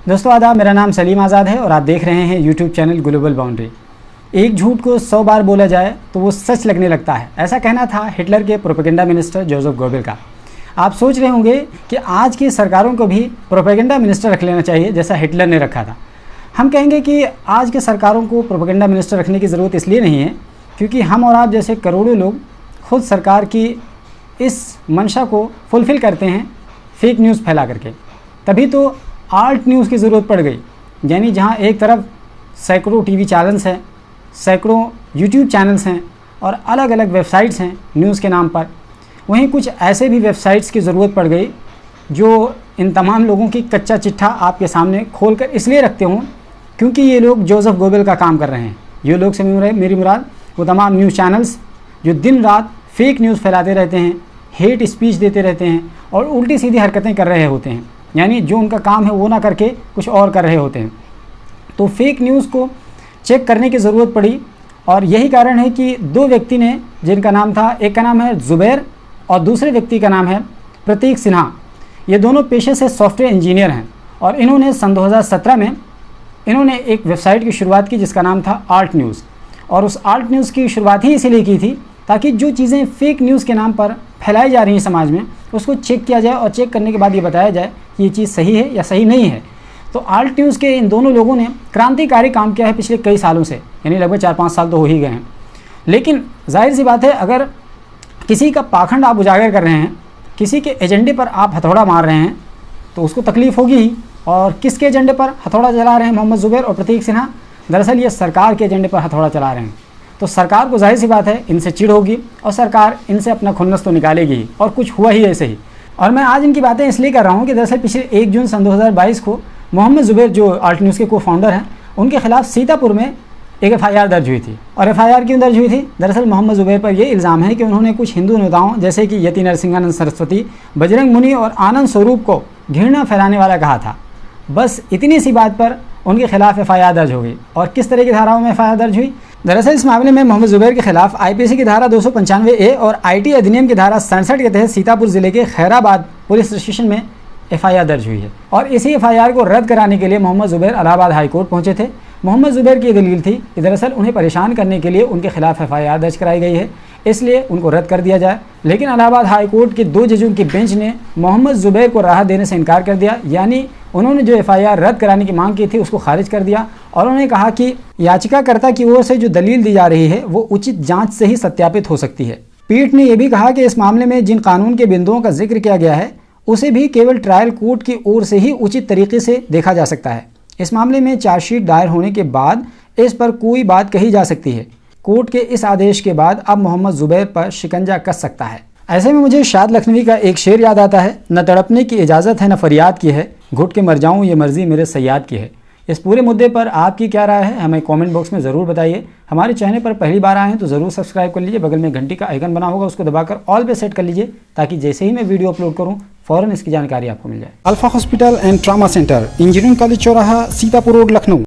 दोस्तों आदाब, मेरा नाम सलीम आज़ाद है और आप देख रहे हैं यूट्यूब चैनल ग्लोबल बाउंड्री। एक झूठ को 100 बार बोला जाए तो वो सच लगने लगता है, ऐसा कहना था हिटलर के प्रोपेगेंडा मिनिस्टर जोसेफ गोबेल का। आप सोच रहे होंगे कि आज की सरकारों को भी प्रोपेगेंडा मिनिस्टर रख लेना चाहिए जैसा हिटलर ने रखा था। हम कहेंगे कि आज के सरकारों को प्रोपेगेंडा मिनिस्टर रखने की ज़रूरत इसलिए नहीं है क्योंकि हम और आप जैसे करोड़ों लोग खुद सरकार की इस मंशा को फुलफ़िल करते हैं फेक न्यूज़ फैला करके। तभी तो आल्ट न्यूज़ की ज़रूरत पड़ गई, यानी जहां एक तरफ सैकड़ों टीवी चैनल्स हैं, सैकड़ों यूट्यूब चैनल्स हैं और अलग अलग वेबसाइट्स हैं न्यूज़ के नाम पर, वहीं कुछ ऐसे भी वेबसाइट्स की ज़रूरत पड़ गई जो इन तमाम लोगों की कच्चा चिट्ठा आपके सामने खोल कर इसलिए रखते हों क्योंकि ये लोग जोसेफ गोबेल का काम कर रहे हैं। ये लोग से मेरी मुराद वो तमाम न्यूज़ चैनल्स जो दिन रात फेक न्यूज़ फैलाते रहते हैं, हेट स्पीच देते रहते हैं और उल्टी सीधी हरकतें कर रहे होते हैं, यानी जो उनका काम है वो ना करके कुछ और कर रहे होते हैं। तो फेक न्यूज़ को चेक करने की ज़रूरत पड़ी और यही कारण है कि दो व्यक्ति ने, जिनका नाम था, एक का नाम है ज़ुबैर और दूसरे व्यक्ति का नाम है प्रतीक सिन्हा। ये दोनों पेशे से सॉफ्टवेयर इंजीनियर हैं और इन्होंने सन 2017 में इन्होंने एक वेबसाइट की शुरुआत की जिसका नाम था आल्ट न्यूज़। और उस आल्ट न्यूज़ की शुरुआत ही इसीलिए की थी ताकि जो चीज़ें फेक न्यूज़ के नाम पर फैलाई जा रही हैं समाज में उसको चेक किया जाए और चेक करने के बाद ये बताया जाए कि ये चीज़ सही है या सही नहीं है। तो आल्ट न्यूज़ के इन दोनों लोगों ने क्रांतिकारी काम किया है पिछले कई सालों से, यानी लगभग 4-5 साल तो हो ही गए हैं। लेकिन जाहिर सी बात है, अगर किसी का पाखंड आप उजागर कर रहे हैं, किसी के एजेंडे पर आप हथौड़ा मार रहे हैं तो उसको तकलीफ़ होगी ही। और किसके एजेंडे पर हथौड़ा चला रहे हैं मोहम्मद ज़ुबैर और प्रतीक सिन्हा? दरअसल ये सरकार के एजेंडे पर हथौड़ा चला रहे हैं। तो सरकार को जाहिर सी बात है इनसे चिढ़ होगी और सरकार इनसे अपना खुन्नस तो निकालेगी ही, और कुछ हुआ ही ऐसे ही। और मैं आज इनकी बातें इसलिए कर रहा हूँ कि दरअसल पिछले 1 जून सन 2022 को मोहम्मद ज़ुबैर जो आल्ट न्यूज़ के को फाउंडर हैं, उनके खिलाफ सीतापुर में एक FIR दर्ज हुई थी। और FIR क्यों दर्ज हुई थी? दरअसल मोहम्मद ज़ुबैर पर यह इल्ज़ाम है कि उन्होंने कुछ हिंदू नेताओं जैसे कि यति नरसिंहानंद सरस्वती, बजरंग मुनि और आनंद स्वरूप को घृणा फैलाने वाला कहा था। बस इतनी सी बात पर उनके खिलाफ FIR दर्ज हो गई। और किस तरह की धाराओं में FIR दर्ज हुई? दरअसल इस मामले में मोहम्मद ज़ुबैर के खिलाफ IPC की धारा 295A और IT अधिनियम की धारा 67 के तहत सीतापुर जिले के खैराबाद पुलिस स्टेशन में FIR दर्ज हुई है। और इसी FIR को रद्द कराने के लिए मोहम्मद ज़ुबैर इलाहाबाद हाई कोर्ट पहुंचे थे। मोहम्मद ज़ुबैर की दलील थी कि दरअसल उन्हें परेशान करने के लिए उनके खिलाफ FIR दर्ज कराई गई है, इसलिए उनको रद्द कर दिया जाए। लेकिन इलाहाबाद हाई कोर्ट के 2 जजों की बेंच ने मोहम्मद ज़ुबैर को राहत देने से इनकार कर दिया, यानी उन्होंने जो FIR रद्द कराने की मांग की थी उसको खारिज कर दिया। और उन्होंने कहा कि याचिकाकर्ता की ओर से जो दलील दी जा रही है वो उचित जांच से ही सत्यापित हो सकती है। पीठ ने यह भी कहा कि इस मामले में जिन कानून के बिंदुओं का जिक्र किया गया है उसे भी केवल ट्रायल कोर्ट की ओर से ही उचित तरीके से देखा जा सकता है। इस मामले में चार्जशीट दायर होने के बाद इस पर कोई बात कही जा सकती है। कोर्ट के इस आदेश के बाद अब मोहम्मद ज़ुबैर पर शिकंजा कस सकता है। ऐसे में मुझे शाद लखनवी का एक शेर याद आता है, न तड़पने की इजाज़त है न फरियाद की है, घुट के मर जाऊं ये मर्जी मेरे सयाद की है। इस पूरे मुद्दे पर आपकी क्या राय है हमें कमेंट बॉक्स में ज़रूर बताइए। हमारे चैनल पर पहली बार आए हैं तो ज़रूर सब्सक्राइब कर लीजिए, बगल में घंटी का आइकन बना होगा उसको दबाकर ऑल पे सेट कर लीजिए ताकि जैसे ही मैं वीडियो अपलोड करूँ फ़ौरन इसकी जानकारी आपको मिल जाए। Alpha hospital and trauma centre, engineering college चौराहा, सीतापुर रोड, लखनऊ।